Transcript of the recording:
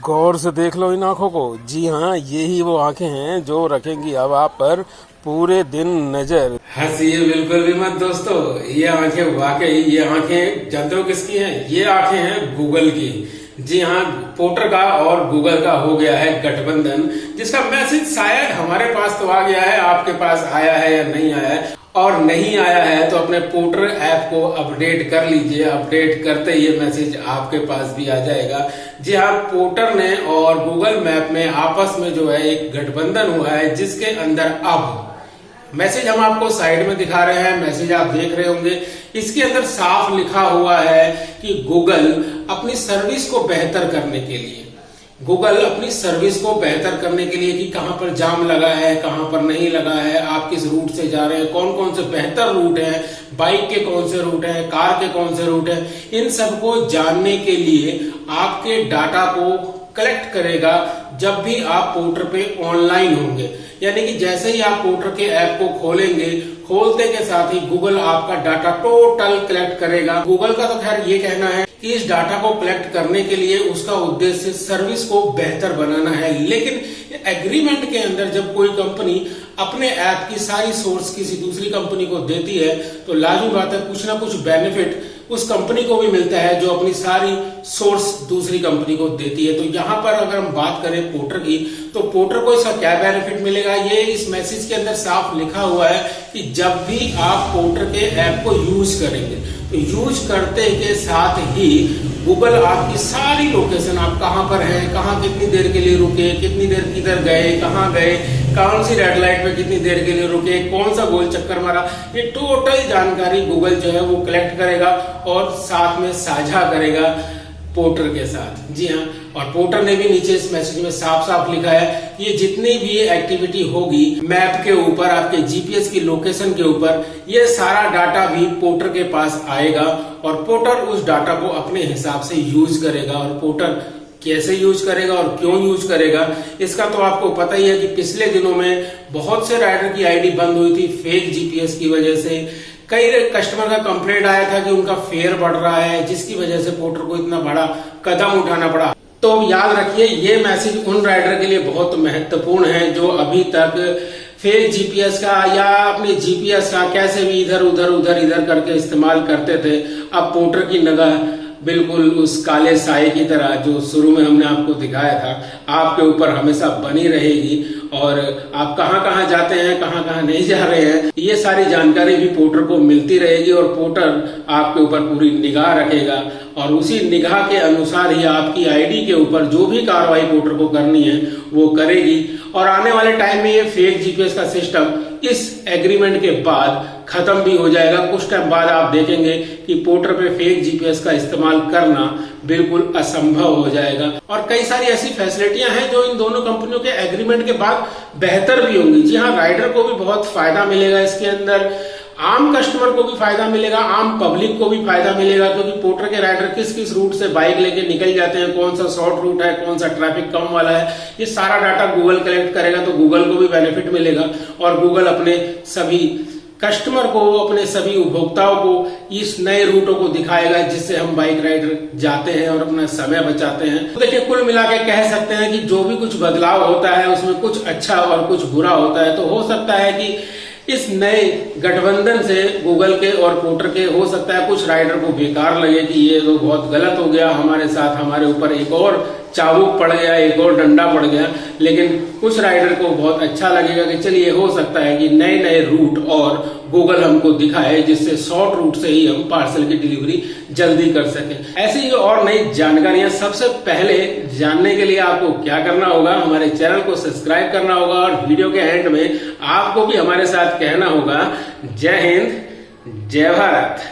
गौर से देख लो इन आंखों को। जी हाँ, यही वो आंखें हैं जो रखेंगी अब आप पर पूरे दिन नजर। हंसिए बिल्कुल भी मत दोस्तों, ये आंखें वाकई, ये आंखें जानते हो किसकी हैं? ये आंखें हैं गूगल की। जी हाँ, पोर्टर का और गूगल का हो गया है गठबंधन, जिसका मैसेज शायद हमारे पास तो आ गया है, आपके पास आया है या नहीं आया है। और नहीं आया है तो अपने पोर्टर ऐप को अपडेट कर लीजिए। अपडेट करते ही ये मैसेज आपके पास भी आ जाएगा। जी हाँ, पोर्टर ने और गूगल मैप में आपस में जो है एक गठबंधन हुआ है, जिसके अंदर अब मैसेज हम आपको साइड में दिखा रहे हैं, मैसेज आप देख रहे होंगे। इसके अंदर साफ लिखा हुआ है कि गूगल अपनी सर्विस को बेहतर करने के लिए, गूगल अपनी सर्विस को बेहतर करने के लिए कि कहां पर जाम लगा है, कहां पर नहीं लगा है, आप किस रूट से जा रहे हैं, कौन कौन से बेहतर रूट हैं, बाइक के कौन से रूट हैं, कार के कौन से रूट हैं, इन सबको जानने के लिए आपके डाटा को कलेक्ट करेगा जब भी आप पोर्टर पे ऑनलाइन होंगे। यानी कि जैसे ही आप पोर्टर के ऐप को खोलेंगे, खोलते के साथ ही गूगल आपका डाटा टोटल कलेक्ट करेगा। गूगल का तो खैर ये कहना है कि इस डाटा को कलेक्ट करने के लिए उसका उद्देश्य सर्विस को बेहतर बनाना है, लेकिन एग्रीमेंट के अंदर जब कोई कंपनी अपने ऐप की सारी सोर्स किसी दूसरी कंपनी को देती है तो लाजमी बात है कुछ ना कुछ बेनिफिट उस कंपनी को भी मिलता है जो अपनी सारी सोर्स दूसरी कंपनी को देती है। तो यहाँ पर अगर हम बात करें पोर्टर की, तो पोर्टर को इसका क्या बेनिफिट मिलेगा, ये इस मैसेज के अंदर साफ लिखा हुआ है कि जब भी आप पोर्टर के ऐप को यूज करेंगे तो यूज करते के साथ ही गूगल आपकी सारी लोकेशन, आप कहां पर हैं, कहां कितनी देर के लिए रुके, कितनी देर किधर गए, कहां गए, कौन सी रेड लाइट पे कितनी देर के लिए रुके, कौन सा गोल चक्कर मारा, ये टोटल जानकारी गूगल जो है वो कलेक्ट करेगा और साथ में साझा करेगा पोर्टर के साथ। जी हाँ, और पोर्टर ने भी नीचे इस मैसेज में साफ साफ लिखा है ये जितनी भी एक्टिविटी होगी मैप के ऊपर, आपके जीपीएस की लोकेशन के ऊपर, ये सारा डाटा भी पोर्टर के पास आएगा और पोर्टर उस डाटा को अपने हिसाब से यूज करेगा। और पोर्टर कैसे यूज करेगा और क्यों यूज करेगा, इसका तो आपको पता ही है कि पिछले दिनों में बहुत से राइडर की आईडी बंद हुई थी फेक जीपीएस की वजह से। कई कस्टमर का कंप्लेंट आया था कि उनका फेयर बढ़ रहा है, जिसकी वजह से पोर्टर को इतना बड़ा कदम उठाना पड़ा। तो याद रखिए, ये मैसेज उन राइडर के लिए बहुत महत्वपूर्ण है जो अभी तक फेक जीपीएस का या अपने जीपीएस का कैसे भी इधर उधर करके इस्तेमाल करते थे। अब पोर्टर की निगाह बिल्कुल उस काले साए की तरह जो शुरू में हमने आपको दिखाया था, आपके ऊपर हमेशा बनी रहेगी और आप कहां कहां जाते हैं, कहां कहां नहीं जा रहे हैं, ये सारी जानकारी भी पोर्टर को मिलती रहेगी और पोर्टर आपके ऊपर पूरी निगाह रखेगा और उसी निगाह के अनुसार ही आपकी आईडी के ऊपर जो भी कार्रवाई पोर्टर को करनी है वो करेगी। और आने वाले टाइम में ये फेक जीपीएस का सिस्टम इस एग्रीमेंट के बाद खत्म भी हो जाएगा। कुछ टाइम बाद आप देखेंगे कि पोर्टर पे फेक जीपीएस का इस्तेमाल करना बिल्कुल असंभव हो जाएगा। और कई सारी ऐसी फैसिलिटियां हैं जो इन दोनों कंपनियों के एग्रीमेंट के बाद बेहतर भी होंगी। जी हाँ, राइडर को भी बहुत फायदा मिलेगा इसके अंदर, आम कस्टमर को भी फायदा मिलेगा, आम पब्लिक को भी फायदा मिलेगा, क्योंकि पोर्टर के राइडर किस किस रूट से बाइक लेके निकल जाते हैं, कौन सा शॉर्ट रूट है, कौन सा ट्रैफिक कम वाला है, ये सारा डाटा गूगल कलेक्ट करेगा। तो गूगल को भी बेनिफिट मिलेगा और गूगल अपने सभी कस्टमर को, अपने सभी उपभोक्ताओं को इस नए रूटों को दिखाएगा जिससे हम बाइक राइडर जाते हैं और अपना समय बचाते हैं। तो देखिए, कुल मिला के कह सकते हैं कि जो भी कुछ बदलाव होता है उसमें कुछ अच्छा और कुछ बुरा होता है। तो हो सकता है कि इस नए गठबंधन से गूगल के और पोर्टर के हो सकता है कुछ राइडर को बेकार लगे कि ये तो बहुत गलत हो गया हमारे साथ, हमारे ऊपर एक और चाबुक पड़ गया, एक और डंडा पड़ गया। लेकिन कुछ राइडर को बहुत अच्छा लगेगा कि चलिए हो सकता है कि नए नए रूट और गूगल हमको दिखाए जिससे शॉर्ट रूट से ही हम पार्सल की डिलीवरी जल्दी कर सकें। ऐसी ही और नई जानकारियां सबसे पहले जानने के लिए आपको क्या करना होगा, हमारे चैनल को सब्सक्राइब करना होगा और वीडियो के एंड में आपको भी हमारे साथ कहना होगा जय हिंद, जय भारत।